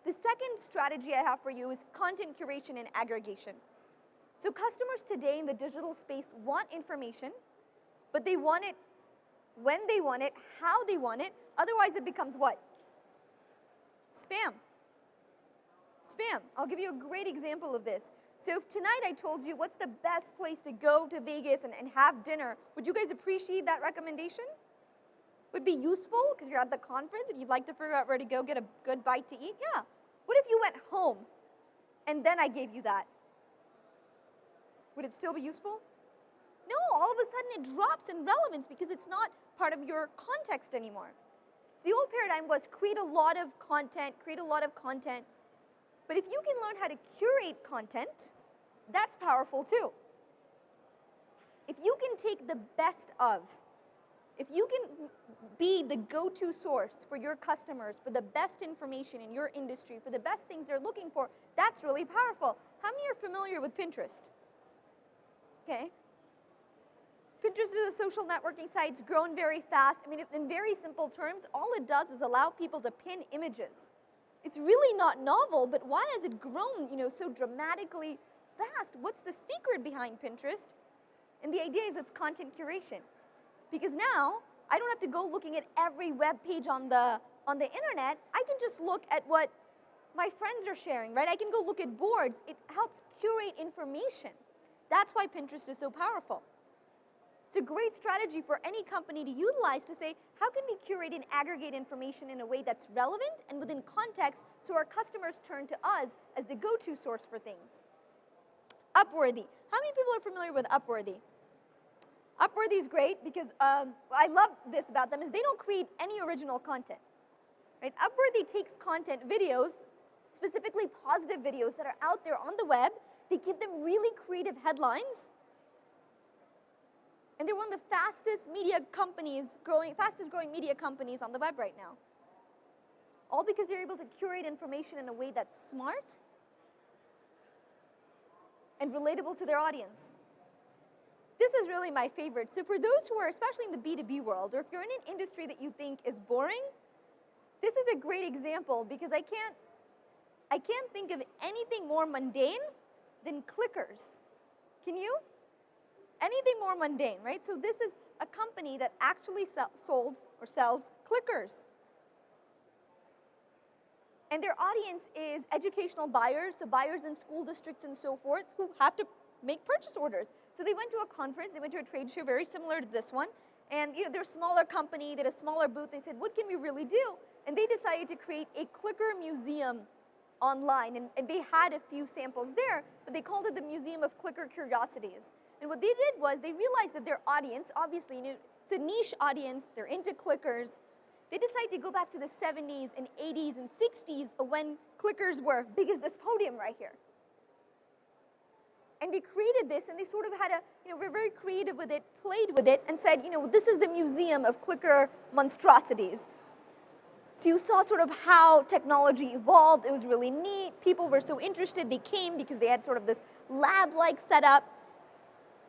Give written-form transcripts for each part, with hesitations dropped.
The second strategy I have for you is content curation and aggregation. So customers today in the digital space want information, but they want it when they want it, how they want it, otherwise it becomes what? Spam. Spam. I'll give you a great example of this. So if tonight I told you what's the best place to go to Vegas and have dinner, would you guys appreciate that recommendation? Would be useful because you're at the conference and you'd like to figure out where to go get a good bite to eat? Yeah. What if you went home and then I gave you that? Would it still be useful? No, all of a sudden it drops in relevance because it's not part of your context anymore. So the old paradigm was create a lot of content, but if you can learn how to curate content, that's powerful too. If you can take the best of, if you can be the go-to source for your customers, for the best information in your industry, for the best things they're looking for, that's really powerful. How many are familiar with Pinterest? Okay. Pinterest is a social networking site. It's grown very fast. I mean, in very simple terms, all it does is allow people to pin images. It's really not novel, but why has it grown, so dramatically fast? What's the secret behind Pinterest? And the idea is it's content curation. Because now, I don't have to go looking at every web page on the internet. I can just look at what my friends are sharing, right? I can go look at boards. It helps curate information. That's why Pinterest is so powerful. It's a great strategy for any company to utilize to say, how can we curate and aggregate information in a way that's relevant and within context so our customers turn to us as the go-to source for things? Upworthy. How many people are familiar with Upworthy? Upworthy is great because I love this about them is they don't create any original content. Right? Upworthy takes content, videos, specifically positive videos that are out there on the web. They give them really creative headlines. And they're one of the fastest growing media companies on the web right now. All because they're able to curate information in a way that's smart and relatable to their audience. This is really my favorite. So for those who are, especially in the B2B world, or if you're in an industry that you think is boring, this is a great example because I can't think of anything more mundane than clickers. Can you? Anything more mundane, right? So this is a company that actually sold or sells clickers. And their audience is educational buyers, so buyers in school districts and so forth who have to make purchase orders. So they went to a conference, they went to a trade show very similar to this one, and they're a smaller company, they had a smaller booth, they said, what can we really do? And they decided to create a clicker museum online, and they had a few samples there, but they called it the Museum of Clicker Curiosities. And what they did was they realized that their audience, obviously it's a niche audience, they're into clickers. They decided to go back to the 70s and 80s and 60s when clickers were big as this podium right here. And they created this and they sort of had were very creative with it, played with it, and said, this is the Museum of Clicker Monstrosities. So you saw sort of how technology evolved. It was really neat. People were so interested. They came because they had sort of this lab-like setup.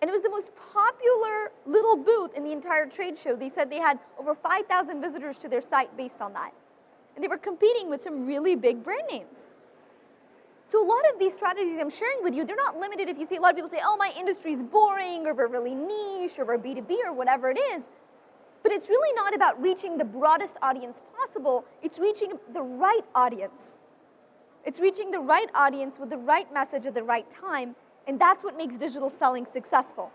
And it was the most popular little booth in the entire trade show. They said they had over 5,000 visitors to their site based on that. And they were competing with some really big brand names. So a lot of these strategies I'm sharing with you, they're not limited if you see a lot of people say, oh, my industry is boring, or we're really niche, or we're B2B, or whatever it is. But it's really not about reaching the broadest audience possible. It's reaching the right audience. It's reaching the right audience with the right message at the right time. And that's what makes digital selling successful.